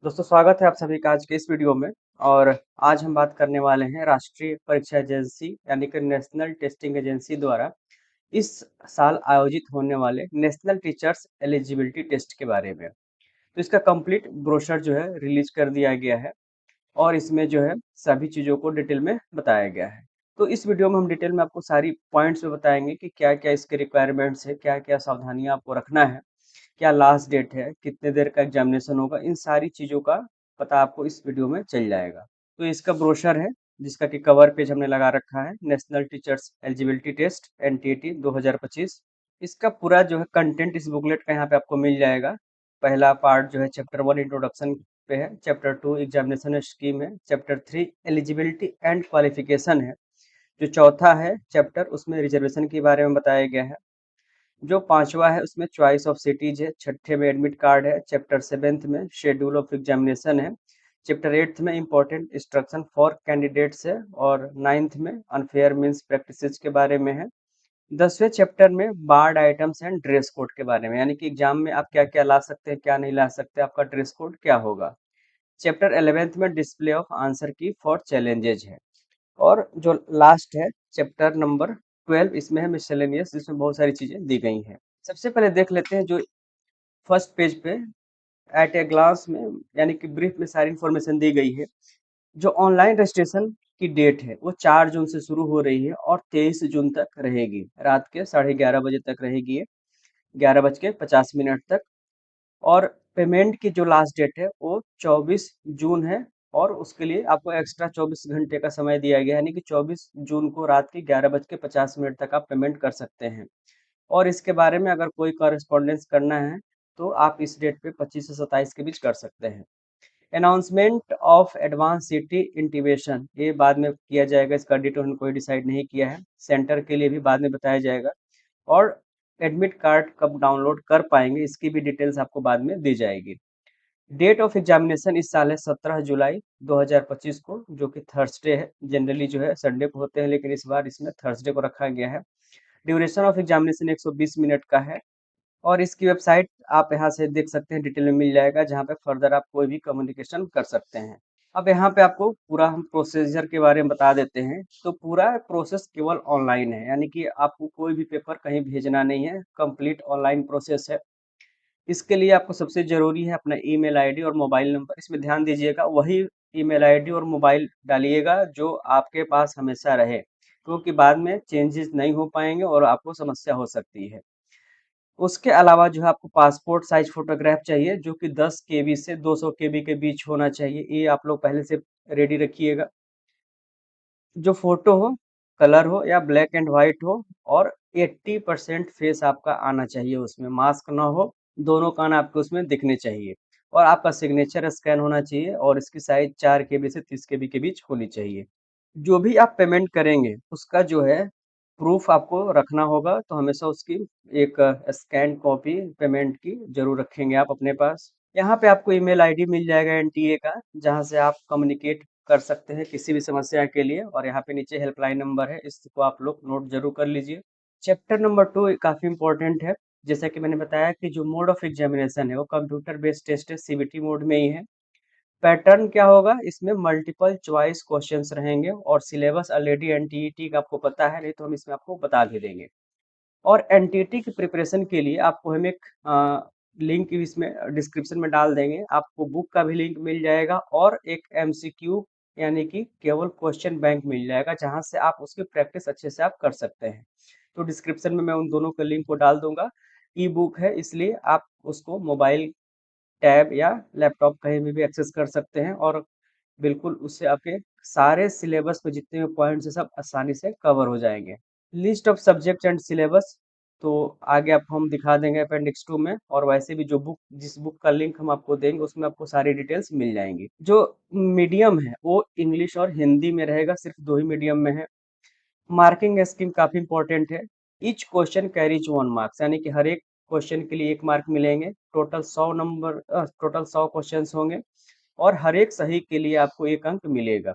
दोस्तों स्वागत है आप सभी का आज के इस वीडियो में। और आज हम बात करने वाले हैं राष्ट्रीय परीक्षा एजेंसी यानी कि नेशनल टेस्टिंग एजेंसी द्वारा इस साल आयोजित होने वाले नेशनल टीचर्स एलिजिबिलिटी टेस्ट के बारे में। तो इसका कंप्लीट ब्रोशर जो है रिलीज कर दिया गया है और इसमें जो है सभी चीज़ों को डिटेल में बताया गया है। तो इस वीडियो में हम डिटेल में आपको सारी पॉइंट्स में बताएंगे कि क्या क्या इसके रिक्वायरमेंट्स है, क्या क्या सावधानियां आपको रखना है, क्या लास्ट डेट है, कितने देर का एग्जामिनेशन होगा, इन सारी चीज़ों का पता आपको इस वीडियो में चल जाएगा। तो इसका ब्रोशर है जिसका कि कवर पेज हमने लगा रखा है, national teachers eligibility test NTT 2025। इसका पूरा जो है कंटेंट इस बुकलेट का यहाँ पे आपको मिल जाएगा। पहला पार्ट जो है चैप्टर 1 इंट्रोडक्शन पे है, चैप्टर 2 एग्जामिनेशन स्कीम है, चैप्टर 3 एलिजिबिलिटी एंड क्वालिफिकेशन है, जो चौथा है चैप्टर उसमें रिजर्वेशन के बारे में बताया गया है, जो पांचवा है उसमें चॉइस ऑफ सिटीज है, छठे में एडमिट कार्ड है, चैप्टर 7th में शेड्यूल ऑफ एग्जामिनेशन है, चैप्टर 8th में इंपॉर्टेंट इंस्ट्रक्शन फॉर कैंडिडेट्स है और 9th में अनफेयर मीन्स प्रैक्टिसेस के बारे में है। 10वें चैप्टर में barred items and dress code के बारे में, यानी कि एग्जाम में आप क्या क्या ला सकते हैं, क्या नहीं ला सकते, आपका ड्रेस कोड क्या होगा। चैप्टर 11th में डिस्प्ले ऑफ आंसर की फॉर चैलेंजेज है। और जो लास्ट है चैप्टर नंबर 12, इसमें है मिसलेनियस, जिसमें बहुत सारी चीजें दी गई हैं। सबसे पहले देख लेते हैं जो फर्स्ट पेज पे एट ए ग्लांस में, यानी कि ब्रीफ में सारी इंफॉर्मेशन दी गई है। जो ऑनलाइन रजिस्ट्रेशन की डेट है वो 4 जून से शुरू हो रही है और 23 जून तक रहेगी, रात के 11:30 बजे तक रहेगी ये, 11:50 तक। और पेमेंट की जो लास्ट डेट है वो 24 जून है और उसके लिए आपको एक्स्ट्रा 24 घंटे का समय दिया गया है, यानी कि 24 जून को रात के 11:50 तक आप पेमेंट कर सकते हैं। और इसके बारे में अगर कोई कॉरेस्पॉन्डेंस करना है तो आप इस डेट पे 25 से 27 के बीच कर सकते हैं। Announcement of advance city intimation ये बाद में किया जाएगा, इसका डेट उन्होंने कोई डिसाइड नहीं किया है, सेंटर के लिए भी बाद में बताया जाएगा। और एडमिट कार्ड कब डाउनलोड कर पाएंगे इसकी भी डिटेल्स आपको बाद में दी जाएगी। डेट ऑफ एग्जामिनेशन इस साल है 17 जुलाई 2025 को, जो कि थर्सडे है। जनरली जो है संडे को होते हैं लेकिन इस बार इसमें थर्सडे को रखा गया है। ड्यूरेशन ऑफ एग्जामिनेशन 120 मिनट का है और इसकी वेबसाइट आप यहाँ से देख सकते हैं, डिटेल में मिल जाएगा, जहाँ पे फर्दर आप कोई भी कम्युनिकेशन कर सकते हैं। अब यहाँ पे आपको पूरा हम प्रोसीजर के बारे में बता देते हैं। तो पूरा प्रोसेस केवल ऑनलाइन है, यानी कि आपको कोई भी पेपर कहीं भेजना नहीं है, कंप्लीट ऑनलाइन प्रोसेस है। इसके लिए आपको सबसे जरूरी है अपना ईमेल आईडी और मोबाइल नंबर। इसमें ध्यान दीजिएगा, वही ईमेल आईडी और मोबाइल डालिएगा जो आपके पास हमेशा रहे, क्योंकि बाद में चेंजेस नहीं हो पाएंगे और आपको समस्या हो सकती है। उसके अलावा जो है आपको पासपोर्ट साइज फोटोग्राफ चाहिए, जो कि 10 केबी से 200 केबी के बीच होना चाहिए। ये आप लोग पहले से रेडी रखिएगा। जो फोटो हो, कलर हो या ब्लैक एंड व्हाइट हो, और 80% फेस आपका आना चाहिए, उसमें मास्क ना हो, दोनों कान आपके उसमें दिखने चाहिए। और आपका सिग्नेचर स्कैन होना चाहिए और इसकी साइज 4 केबी से 30 केबी के बीच होनी चाहिए। जो भी आप पेमेंट करेंगे उसका जो है प्रूफ आपको रखना होगा, तो हमेशा उसकी एक स्कैन कॉपी पेमेंट की जरूर रखेंगे आप अपने पास। यहाँ पे आपको ईमेल आईडी मिल जाएगा एनटीए का, जहाँ से आप कम्युनिकेट कर सकते हैं किसी भी समस्या के लिए, और यहाँ पे नीचे हेल्पलाइन नंबर है, इसको आप लोग नोट जरूर कर लीजिए। चैप्टर नंबर 2 काफी इंपॉर्टेंट है। जैसा कि मैंने बताया कि जो मोड ऑफ एग्जामिनेशन है वो कंप्यूटर बेस्ड टेस्ट है, सीबीटी मोड में ही है। पैटर्न क्या होगा, इसमें मल्टीपल चॉइस क्वेश्चंस रहेंगे और सिलेबस ऑलरेडी एनटीईटी का आपको पता है, नहीं तो हम इसमें आपको बता भी देंगे। और एनटीईटी की प्रिपरेशन के लिए आपको हम एक लिंक इसमें डिस्क्रिप्शन में डाल देंगे, आपको बुक का भी लिंक मिल जाएगा और एक एमसीक्यू यानी कि केवल क्वेश्चन बैंक मिल जाएगा, जहां से आप उसकी प्रैक्टिस अच्छे से आप कर सकते हैं। तो डिस्क्रिप्शन में मैं उन दोनों के लिंक को डाल दूंगा। ई बुक है इसलिए आप उसको मोबाइल, टैब या लैपटॉप कहीं भी एक्सेस कर सकते हैं और बिल्कुल उससे आपके सारे सिलेबस पे जितने भी पॉइंट्स है सब आसानी से कवर हो जाएंगे। List of subject and syllabus तो आगे आपको हम दिखा देंगे अपेंडिक्स 2 में, और वैसे भी जो बुक, जिस बुक का लिंक हम आपको देंगे उसमें आपको सारी डिटेल्स मिल जाएंगी। जो मीडियम है वो इंग्लिश और हिंदी में रहेगा, सिर्फ दो ही मीडियम में है। मार्किंग स्कीम काफी इंपॉर्टेंट है। ईच क्वेश्चन कैरीज 1 मार्क्स, यानी कि हर एक क्वेश्चन के लिए 1 मार्क मिलेंगे। टोटल 100 क्वेश्चन होंगे और हर एक सही के लिए आपको 1 अंक मिलेगा।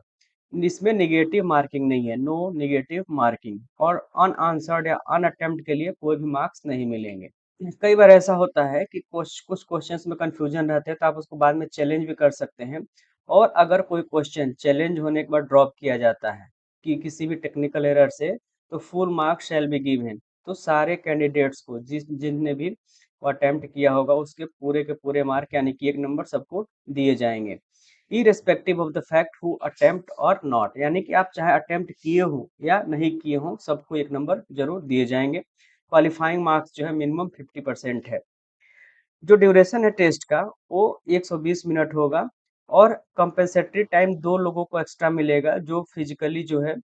इसमें निगेटिव मार्किंग नहीं है, नो निगेटिव मार्किंग। और अनआंसर्ड या अनअटेम्प्ट के लिए कोई भी मार्क्स नहीं मिलेंगे। कई बार ऐसा होता है कि कुछ कुछ क्वेश्चंस में कंफ्यूजन रहते हैं, तो आप उसको बाद में चैलेंज भी कर सकते हैं। और अगर कोई क्वेश्चन चैलेंज होने के बाद ड्रॉप किया जाता है कि किसी भी टेक्निकल एरर से, तो full marks shall be given. तो सारे कैंडिडेट्स को जिसने भी अटेम्प्ट किया होगा उसके पूरे के पूरे मार्क यानी कि 1 नंबर सबको दिए जाएंगे, irrespective of the fact who attempt और नॉट। यानी कि आप चाहे अटेम्प्ट किए हो या नहीं किए हो, सबको 1 नंबर जरूर दिए जाएंगे। क्वालिफाइंग मार्क्स जो है मिनिमम 50% है। जो ड्यूरेशन है टेस्ट का वो 120 मिनट होगा। और कंपनसेटरी टाइम 2 लोगों को एक्स्ट्रा मिलेगा जो फिजिकली जो है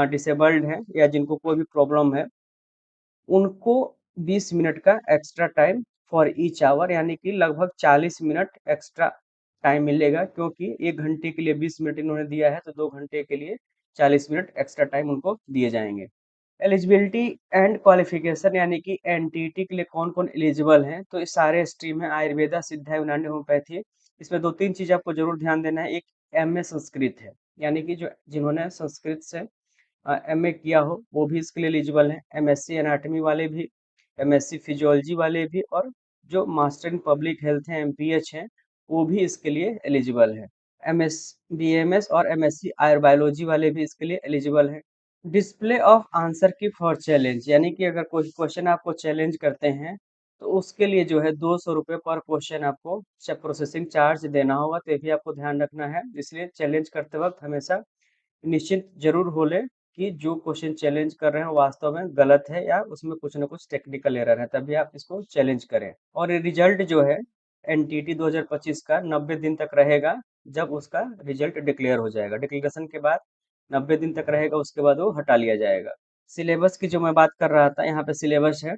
डिसेबल्ड है या जिनको कोई भी प्रॉब्लम है, उनको 20 मिनट का extra time for each hour, यानी कि लगभग 40 मिनट एक्स्ट्रा टाइम मिलेगा, क्योंकि 1 घंटे के लिए 20 मिनट इन्होंने दिया है, तो 2 घंटे के लिए 40 मिनट एक्स्ट्रा टाइम उनको दिए जाएंगे। एलिजिबिलिटी एंड क्वालिफिकेशन यानी कि एनटीटी के लिए कौन कौन एलिजिबल हैं, तो इस सारे स्ट्रीम है आयुर्वेदा, सिद्धा, यूनानी, होम्योपैथी। इसमें 2-3 चीज आपको जरूर ध्यान देना है। एक एमए संस्कृत है, यानी कि जो जिन्होंने संस्कृत से एमए किया हो वो भी इसके लिए एलिजिबल है। एमएससी एनाटॉमी वाले भी, एमएससी फिजियोलॉजी वाले भी, और जो मास्टर इन पब्लिक हेल्थ है एमपीएच हैं वो भी इसके लिए एलिजिबल है। एमएस बीएमएस और एमएससी आयुर्बायोलॉजी वाले भी इसके लिए एलिजिबल है। डिस्प्ले ऑफ आंसर की फॉर चैलेंज, यानी कि अगर कोई क्वेश्चन आपको चैलेंज करते हैं तो उसके लिए जो है 200 रुपये पर क्वेश्चन आपको प्रोसेसिंग चार्ज देना होगा, तो ये भी आपको ध्यान रखना है। इसलिए चैलेंज करते वक्त हमेशा निश्चित जरूर हो ले कि जो क्वेश्चन चैलेंज कर रहे हैं वो वास्तव में गलत है या उसमें कुछ ना कुछ टेक्निकल एरर है, तभी आप इसको चैलेंज करें। और ये रिजल्ट जो है एनटीटी 2025 का 90 दिन तक रहेगा, जब उसका रिजल्ट डिक्लेयर हो जाएगा। डिक्लेरेशन के बाद 90 दिन तक रहेगा, उसके बाद वो हटा लिया जाएगा। सिलेबस की जो मैं बात कर रहा था, यहाँ पे सिलेबस है,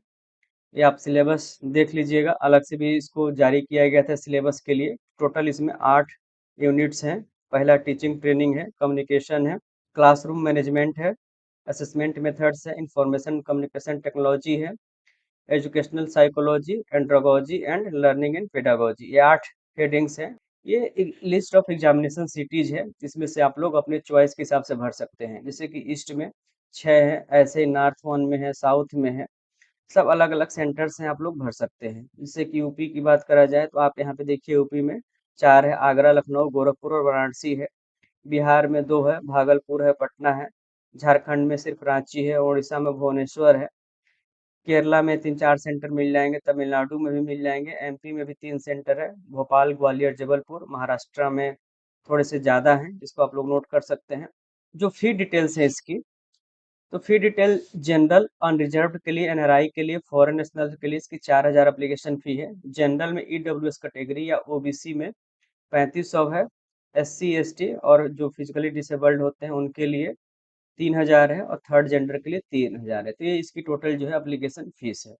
ये आप सिलेबस देख लीजिएगा। अलग से भी इसको जारी किया गया था सिलेबस के लिए। टोटल इसमें 8 यूनिट्स हैं। पहला टीचिंग ट्रेनिंग है, कम्युनिकेशन है, क्लासरूम मैनेजमेंट है, असेसमेंट मेथड्स है, इंफॉर्मेशन कम्युनिकेशन टेक्नोलॉजी है, educational psychology, andrology and learning and pedagogy. ये 8 हेडिंग्स हैं। ये लिस्ट ऑफ एग्जामिनेशन सिटीज है, जिसमें से आप लोग अपने चॉइस के हिसाब से भर सकते हैं। जैसे कि ईस्ट में 6 है, ऐसे नॉर्थ 1 में है, साउथ में है, सब अलग अलग सेंटर्स हैं, आप लोग भर सकते हैं। जैसे कि यूपी की बात करा जाए तो आप यहाँ पे देखिए यूपी में 4 है, आगरा, लखनऊ, गोरखपुर और वाराणसी है। बिहार में 2 है, भागलपुर है, पटना है। झारखंड में सिर्फ रांची है, उड़ीसा में भुवनेश्वर है। केरला में 3-4 सेंटर मिल जाएंगे, तमिलनाडु में भी मिल जाएंगे, एमपी में भी 3 सेंटर है, भोपाल, ग्वालियर, जबलपुर। महाराष्ट्र में थोड़े से ज़्यादा हैं, जिसको आप लोग नोट कर सकते हैं। जो फी डिटेल्स है इसकी, तो फी डिटेल जनरल अनरिजर्व के लिए, एनआरआई के लिए, फॉरेन नेशनल के लिए इसकी 4,000 एप्लीकेशन फी है। जनरल में ईडब्ल्यूएस कैटेगरी या ओबीसी में 3500 है। एससी एसटी और जो फिजिकली डिसेबल्ड होते हैं उनके लिए 3,000 है, और थर्ड जेंडर के लिए 3,000 है। तो ये इसकी टोटल जो है एप्लीकेशन फीस है।